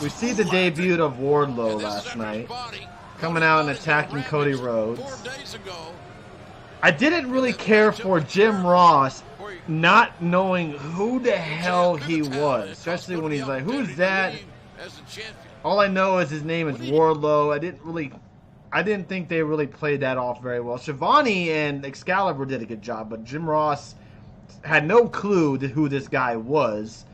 we see the debut of Wardlow last night, coming out and attacking Cody Rhodes. I didn't really care for Jim Ross not knowing who the hell he was, especially when he's like, "Who's that?" All I know is his name is Wardlow. I didn't think they really played that off very well. Shivani and Excalibur did a good job, but Jim Ross had no clue who this guy was.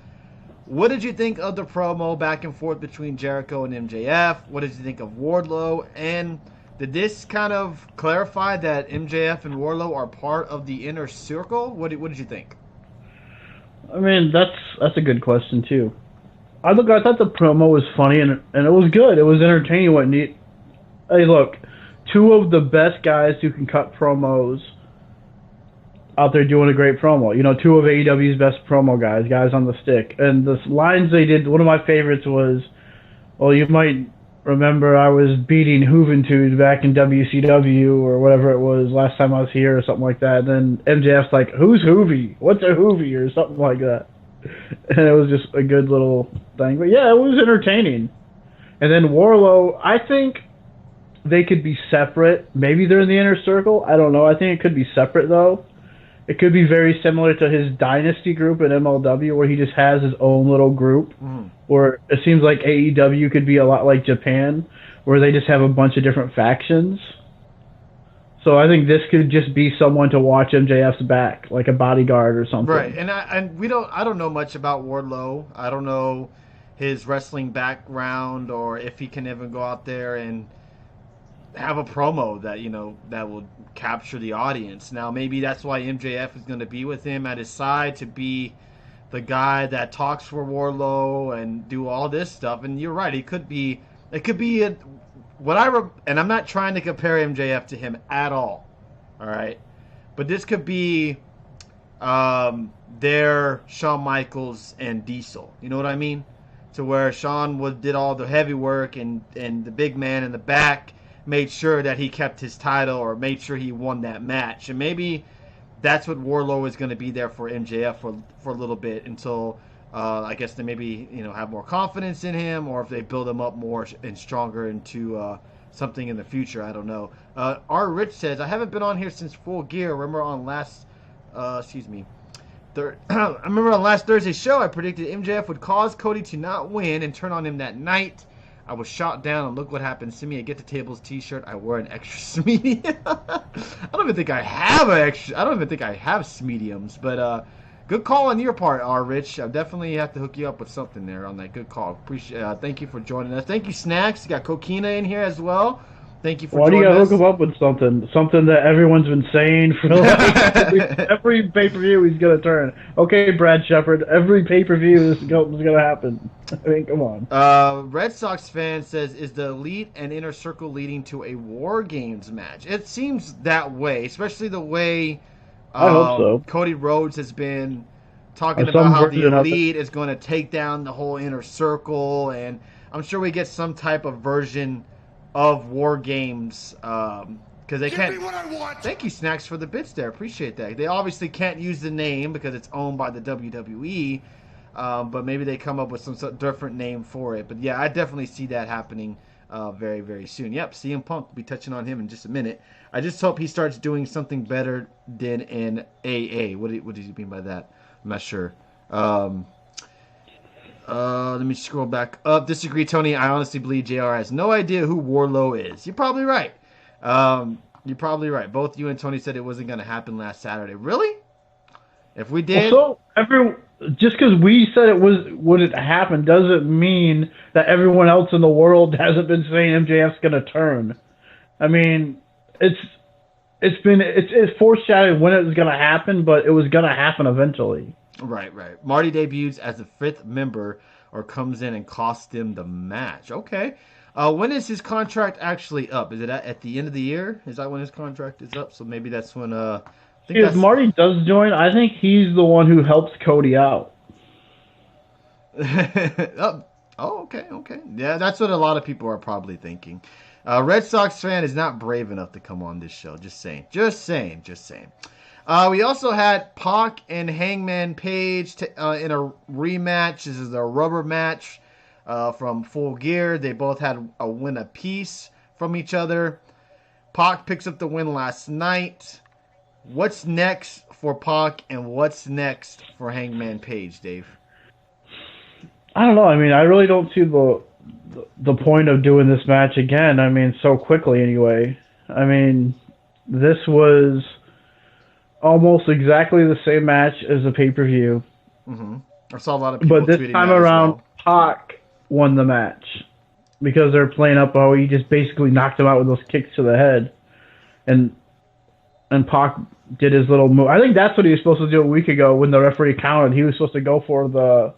What did you think of the promo back and forth between Jericho and MJF? What did you think of Wardlow? And did this kind of clarify that MJF and Wardlow are part of the inner circle? What did you think? I mean, that's a good question too. I thought the promo was funny and it was good. It was entertaining. Hey, look, two of the best guys who can cut promos out there doing a great promo. You know, two of AEW's best promo guys on the stick. And the lines they did, one of my favorites was, well, you might remember I was beating Juventud back in WCW or whatever it was last time I was here or something like that. And then MJF's like, who's Hoovy? What's a Hoovy? Or something like that. And it was just a good little thing. But yeah, it was entertaining. And then Wardlow, I think they could be separate. Maybe they're in the inner circle. I don't know. I think it could be separate, though. It could be very similar to his Dynasty group at MLW, where he just has his own little group. Or it seems like AEW could be a lot like Japan, where they just have a bunch of different factions. So I think this could just be someone to watch MJF's back, like a bodyguard or something. Right, and I don't know much about Wardlow. I don't know his wrestling background or if he can even go out there and have a promo that will capture the audience. Now maybe that's why MJF is going to be with him at his side, to be the guy that talks for Wardlow and do all this stuff. And you're right, it could be and I'm not trying to compare MJF to him at all right, but this could be their Shawn Michaels and Diesel, you know what I mean, to where Shawn did all the heavy work and the big man in the back made sure that he kept his title or made sure he won that match. And maybe that's what Wardlow is going to be there for MJF for a little bit until I guess they maybe have more confidence in him, or if they build him up more and stronger into something in the future. I don't know. R. Rich says, I haven't been on here since Full Gear. Remember on last I remember on last Thursday's show I predicted MJF would cause Cody to not win and turn on him that night. I was shot down, and look what happened. Send me a Getdatables t-shirt. I wear an extra medium. I don't even think I have mediums, but good call on your part, R. Rich. I definitely have to hook you up with something there on that. Good call. Appreciate. Thank you for joining us. Thank you, Snacks. You got Coquina in here as well. Thank you for joining us. Why do you gotta hook him up with something? Something that everyone's been saying for like every pay-per-view he's gonna turn. Okay, Brad Shepard, every pay-per-view this is gonna happen. I mean, come on. Red Sox fan says, is the Elite and Inner Circle leading to a War Games match? It seems that way, especially the way I hope so. Cody Rhodes has been talking about how the Elite is going to take down the whole Inner Circle, and I'm sure we get some type of version of War Games, because they can't. Thank you, Snacks, for the bits there. Appreciate that. They obviously can't use the name because it's owned by the WWE, but maybe they come up with some different name for it. But yeah, I definitely see that happening very, very soon. Yep, CM Punk will be touching on him in just a minute. I just hope he starts doing something better than in AA. What did you mean by that? I'm not sure. Let me scroll back up. Disagree, Tony. I honestly believe JR has no idea who Wardlow is. You're probably right. You're probably right. Both you and Tony said it wasn't going to happen last Saturday. Really? If we did... Well, just because we said it wouldn't happen doesn't mean that everyone else in the world hasn't been saying MJF's going to turn. I mean, it's foreshadowed when it was going to happen, but it was going to happen eventually. Right. Marty debuts as the 5th member or comes in and costs them the match. Okay. When is his contract actually up? Is it at the end of the year? Is that when his contract is up? So maybe that's when... if Marty does join, I think he's the one who helps Cody out. Okay. Yeah, that's what a lot of people are probably thinking. Red Sox fan is not brave enough to come on this show. Just saying. We also had Pac and Hangman Page in a rematch. This is a rubber match. from Full Gear. They both had a win apiece from each other. Pac picks up the win last night. What's next for Pac and what's next for Hangman Page, Dave? I don't know. I mean, I really don't see the point of doing this match again. I mean, so quickly anyway. I mean, this was almost exactly the same match as the pay-per-view. Mm-hmm. I saw a lot of people but this tweeting time that around, as well. Pac won the match because they're playing up how he just basically knocked him out with those kicks to the head, and Pac did his little move. I think that's what he was supposed to do a week ago when the referee counted. He was supposed to go for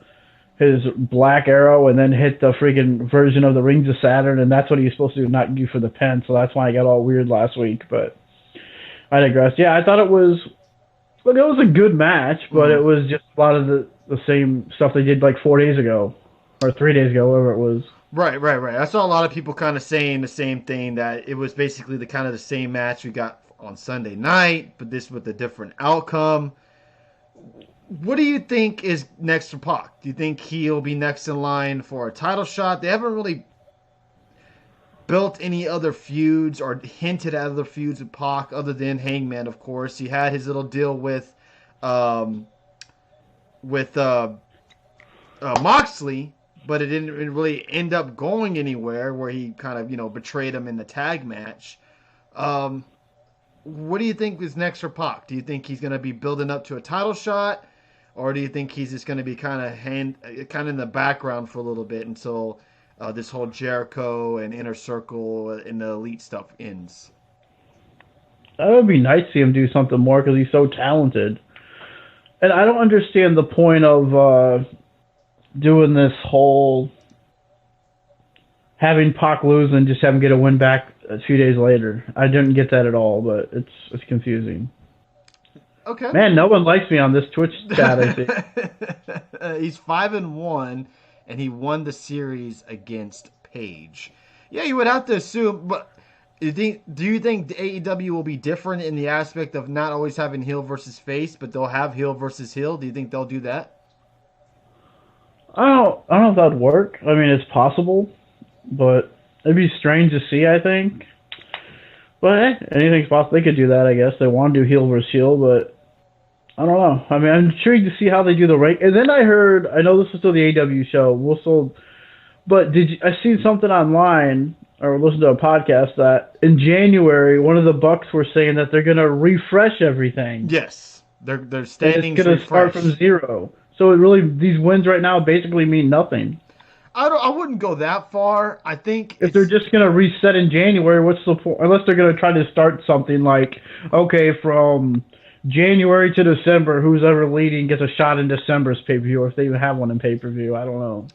his black arrow and then hit the freaking version of the Rings of Saturn, and that's what he was supposed to do, not do for the pin. So that's why I got all weird last week. But I digress. Yeah, I thought it was a good match, but it was just a lot of the same stuff they did like 4 days ago or 3 days ago, whatever it was. Right. I saw a lot of people kind of saying the same thing, that it was basically the same match we got on Sunday night, but this with a different outcome. What do you think is next for Pac? Do you think he'll be next in line for a title shot? They haven't really built any other feuds or hinted at other feuds with Pac other than Hangman, of course. He had his little deal with Moxley, but it didn't really end up going anywhere, where he kind of, betrayed him in the tag match. What do you think is next for Pac? Do you think he's going to be building up to a title shot, or do you think he's just going to be kind of in the background for a little bit until this whole Jericho and Inner Circle and the Elite stuff ends? That would be nice to see him do something more because he's so talented. And I don't understand the point of doing this whole having Pac lose and just have him get a win back a few days later. I didn't get that at all, but it's confusing. Okay. Man, no one likes me on this Twitch chat, I think. He's 5-1, and he won the series against Page. Yeah, you would have to assume, but do you think the AEW will be different in the aspect of not always having heel versus face, but they'll have heel versus heel? Do you think they'll do that? I don't know if that'd work. I mean, it's possible, but it'd be strange to see, I think. But anything's possible. They could do that, I guess. They want to do heel versus heel, but I don't know. I mean, I'm intrigued to see how they do the rank. And then I know this is still the AW show. But I seen something online or listened to a podcast that in January, one of the Bucks were saying that they're going to refresh everything. Yes, their standings. It's going to start from zero. So it really, these wins right now basically mean nothing. I wouldn't go that far. I think if they're just going to reset in January, what's the point? Unless they're going to try to start something like, okay, from January to December, who's ever leading gets a shot in December's pay-per-view, or if they even have one in pay-per-view. I don't know.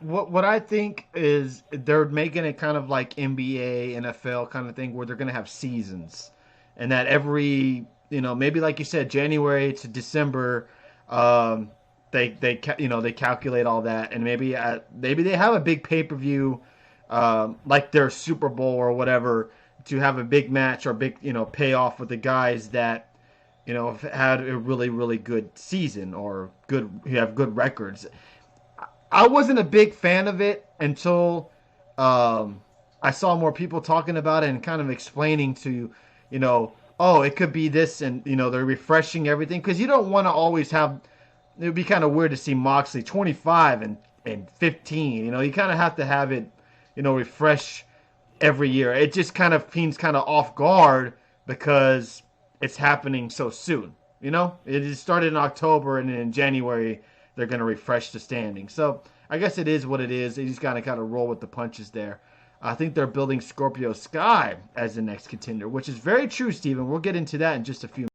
What I think is they're making it kind of like NBA, NFL kind of thing, where they're going to have seasons, and that every, maybe like you said, January to December, they calculate all that, and maybe they have a big pay-per-view, like their Super Bowl or whatever, to have a big match or big payoff with the guys that have had a really, really good season or who have good records. I wasn't a big fan of it until I saw more people talking about it and kind of explaining to, it could be this, and they're refreshing everything, because you don't want to always have. It would be kind of weird to see Moxley 25 and 15. You kind of have to have it, refresh every year. It just kind of seems kind of off guard because it's happening so soon. It started in October, and in January they're going to refresh the standings. So I guess it is what it is. They just got to kind of roll with the punches there. I think they're building Scorpio Sky as the next contender, which is very true, Steven. We'll get into that in just a few minutes.